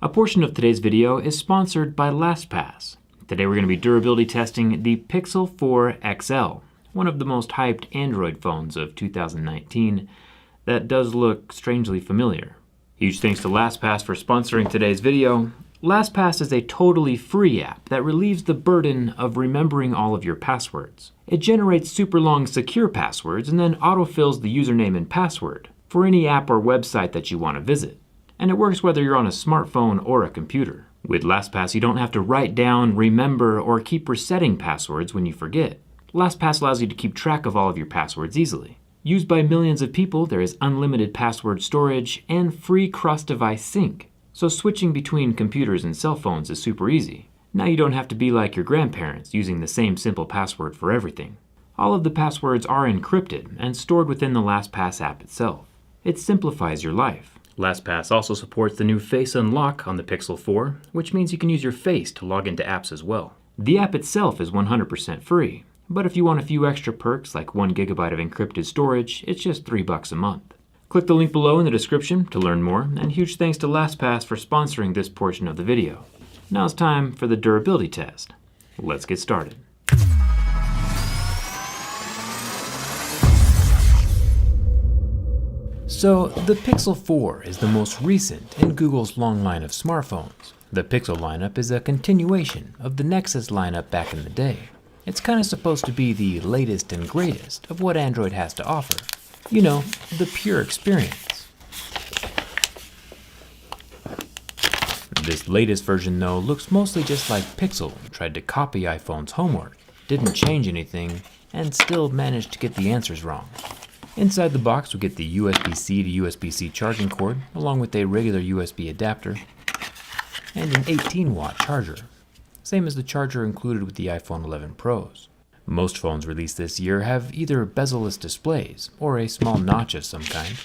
A portion of today's video is sponsored by LastPass. Today we're going to be durability testing the Pixel 4 XL, one of the most hyped Android phones of 2019 that does look strangely familiar. Huge thanks to LastPass for sponsoring today's video. LastPass is a totally free app that relieves the burden of remembering all of your passwords. It generates super long secure passwords and then autofills the username and password for any app or website that you want to visit. And it works whether you're on a smartphone or a computer. With LastPass, you don't have to write down, remember, or keep resetting passwords when you forget. LastPass allows you to keep track of all of your passwords easily. Used by millions of people, there is unlimited password storage and free cross-device sync. So switching between computers and cell phones is super easy. Now you don't have to be like your grandparents, using the same simple password for everything. All of the passwords are encrypted and stored within the LastPass app itself. It simplifies your life. LastPass also supports the new Face Unlock on the Pixel 4, which means you can use your face to log into apps as well. The app itself is 100% free, but if you want a few extra perks like 1 GB of encrypted storage, it's just $3 a month. Click the link below in the description to learn more, and huge thanks to LastPass for sponsoring this portion of the video. Now it's time for the durability test. Let's get started. So, the Pixel 4 is the most recent in Google's long line of smartphones. The Pixel lineup is a continuation of the Nexus lineup back in the day. It's kind of supposed to be the latest and greatest of what Android has to offer. You know, the pure experience. This latest version though looks mostly just like Pixel tried to copy iPhone's homework, didn't change anything, and still managed to get the answers wrong. Inside the box we get the USB-C to USB-C charging cord, along with a regular USB adapter, and an 18-watt charger, same as the charger included with the iPhone 11 Pros. Most phones released this year have either bezel-less displays or a small notch of some kind.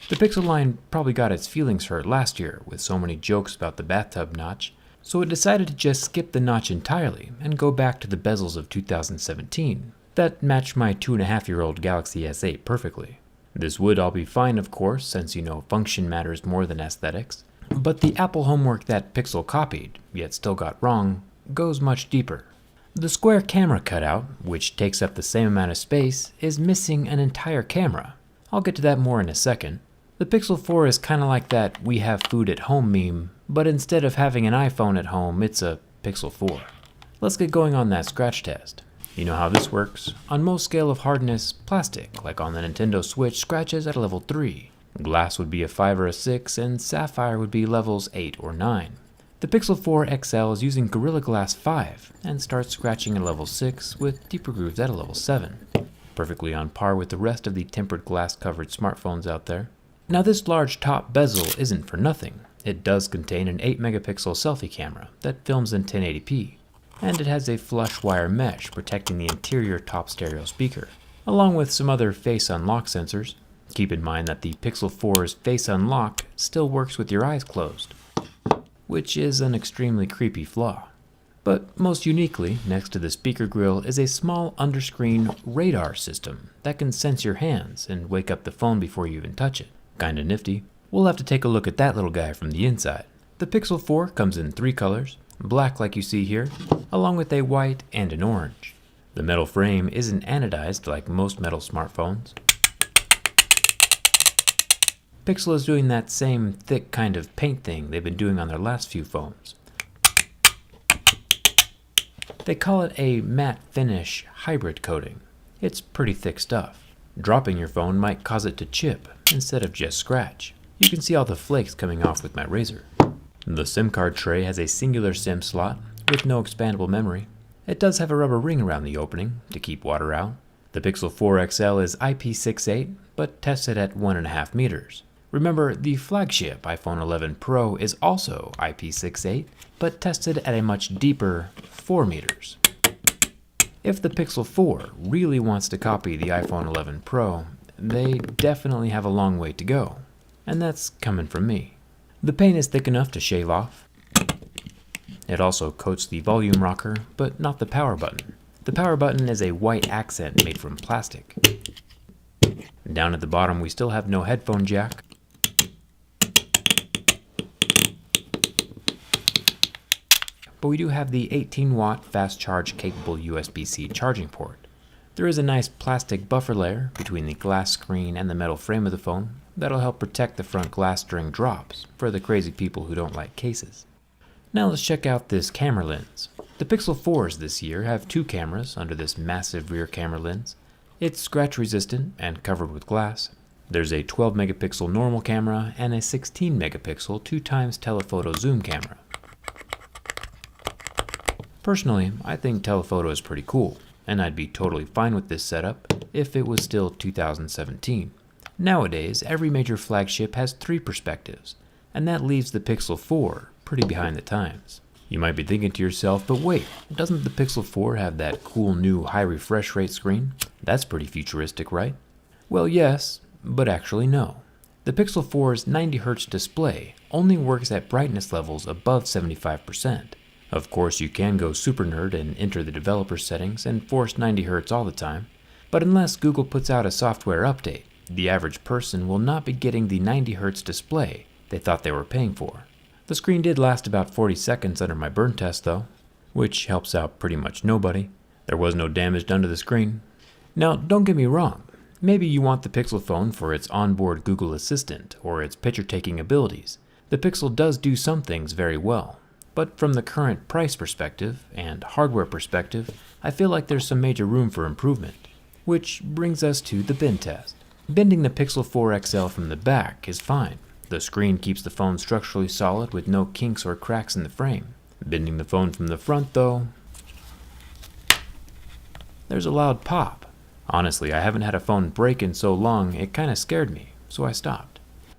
The Pixel line probably got its feelings hurt last year with so many jokes about the bathtub notch, so it decided to just skip the notch entirely and go back to the bezels of 2017. That matched my 2.5-year-old Galaxy S8 perfectly. This would all be fine, of course, since you know function matters more than aesthetics. But the Apple homework that Pixel copied, yet still got wrong, goes much deeper. The square camera cutout, which takes up the same amount of space, is missing an entire camera. I'll get to that more in a second. The Pixel 4 is kinda like that "we have food at home" meme, but instead of having an iPhone at home, it's a Pixel 4. Let's get going on that scratch test. You know how this works. On most scale of hardness, plastic, like on the Nintendo Switch, scratches at a level 3. Glass would be a 5 or a 6, and sapphire would be levels 8 or 9. The Pixel 4 XL is using Gorilla Glass 5 and starts scratching at level 6 with deeper grooves at a level 7. Perfectly on par with the rest of the tempered glass covered smartphones out there. Now this large top bezel isn't for nothing. It does contain an 8 megapixel selfie camera that films in 1080p. And it has a flush wire mesh protecting the interior top stereo speaker, along with some other face unlock sensors. Keep in mind that the Pixel 4's face unlock still works with your eyes closed, which is an extremely creepy flaw. But most uniquely, next to the speaker grill is a small underscreen radar system that can sense your hands and wake up the phone before you even touch it. Kinda nifty. We'll have to take a look at that little guy from the inside. The Pixel 4 comes in 3 colors, black like you see here, along with a white and an orange. The metal frame isn't anodized like most metal smartphones. Pixel is doing that same thick kind of paint thing they've been doing on their last few phones. They call it a matte finish hybrid coating. It's pretty thick stuff. Dropping your phone might cause it to chip instead of just scratch. You can see all the flakes coming off with my razor. The SIM card tray has a singular SIM slot with no expandable memory. It does have a rubber ring around the opening to keep water out. The Pixel 4 XL is IP68, but tested at 1.5 meters. Remember, the flagship iPhone 11 Pro is also IP68, but tested at a much deeper 4 meters. If the Pixel 4 really wants to copy the iPhone 11 Pro, they definitely have a long way to go. And that's coming from me. The paint is thick enough to shave off. It also coats the volume rocker, but not the power button. The power button is a white accent made from plastic. Down at the bottom we still have no headphone jack. but we do have the 18-watt fast charge capable USB-C charging port. There is a nice plastic buffer layer between the glass screen and the metal frame of the phone that'll help protect the front glass during drops for the crazy people who don't like cases. Now let's check out this camera lens. The Pixel 4s this year have 2 cameras under this massive rear camera lens. It's scratch resistant and covered with glass. There's a 12 megapixel normal camera and a 16 megapixel 2x telephoto zoom camera. Personally, I think telephoto is pretty cool, and I'd be totally fine with this setup if it was still 2017. Nowadays, every major flagship has 3 perspectives, and that leaves the Pixel 4 pretty behind the times. You might be thinking to yourself, but wait, doesn't the Pixel 4 have that cool new high refresh rate screen? That's pretty futuristic, right? Well, yes, but actually no. The Pixel 4's 90Hz display only works at brightness levels above 75%. Of course, you can go super nerd and enter the developer settings and force 90Hz all the time, but unless Google puts out a software update, the average person will not be getting the 90Hz display they thought they were paying for. The screen did last about 40 seconds under my burn test though, which helps out pretty much nobody. There was no damage done to the screen. Now, don't get me wrong. Maybe you want the Pixel phone for its onboard Google Assistant or its picture-taking abilities. The Pixel does do some things very well. But from the current price perspective and hardware perspective, I feel like there's some major room for improvement. Which brings us to the bend test. Bending the Pixel 4 XL from the back is fine. The screen keeps the phone structurally solid with no kinks or cracks in the frame. Bending the phone from the front though, there's a loud pop. Honestly, I haven't had a phone break in so long it kinda scared me, so I stopped.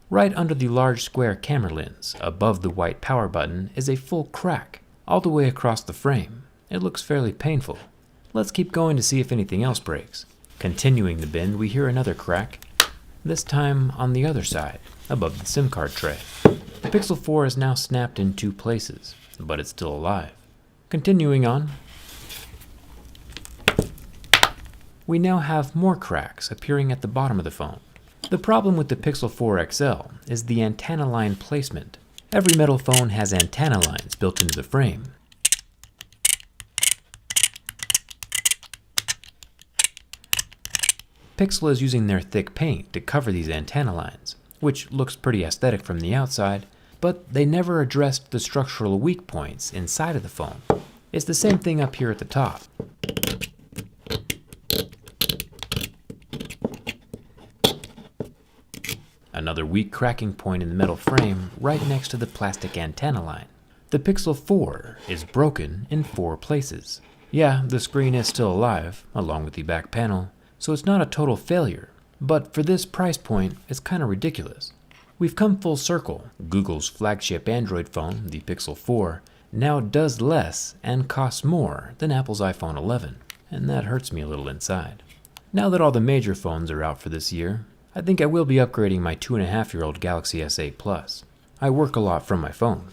Right under the large square camera lens, above the white power button, is a full crack, all the way across the frame. It looks fairly painful. Let's keep going to see if anything else breaks. Continuing the bend, we hear another crack, this time on the other side, above the SIM card tray. The Pixel 4 is now snapped in 2 places, but it's still alive. Continuing on, we now have more cracks appearing at the bottom of the phone. The problem with the Pixel 4 XL is the antenna line placement. Every metal phone has antenna lines built into the frame. Pixel is using their thick paint to cover these antenna lines, which looks pretty aesthetic from the outside, but they never addressed the structural weak points inside of the phone. It's the same thing up here at the top. Another weak cracking point in the metal frame right next to the plastic antenna line. The Pixel 4 is broken in 4 places. Yeah, the screen is still alive, along with the back panel, so it's not a total failure, but for this price point, it's kinda ridiculous. We've come full circle. Google's flagship Android phone, the Pixel 4, now does less and costs more than Apple's iPhone 11, and that hurts me a little inside. Now that all the major phones are out for this year, I think I will be upgrading my 2.5-year-old Galaxy S8 Plus. I work a lot from my phone.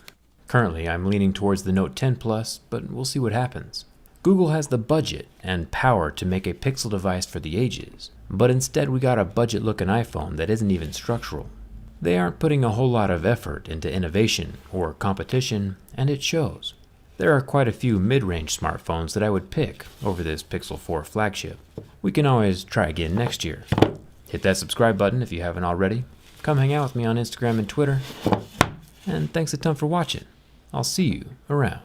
Currently, I'm leaning towards the Note 10 Plus, but we'll see what happens. Google has the budget and power to make a Pixel device for the ages, but instead we got a budget-looking iPhone that isn't even structural. They aren't putting a whole lot of effort into innovation or competition, and it shows. There are quite a few mid-range smartphones that I would pick over this Pixel 4 flagship. We can always try again next year. Hit that subscribe button if you haven't already. Come hang out with me on Instagram and Twitter. And thanks a ton for watching. I'll see you around.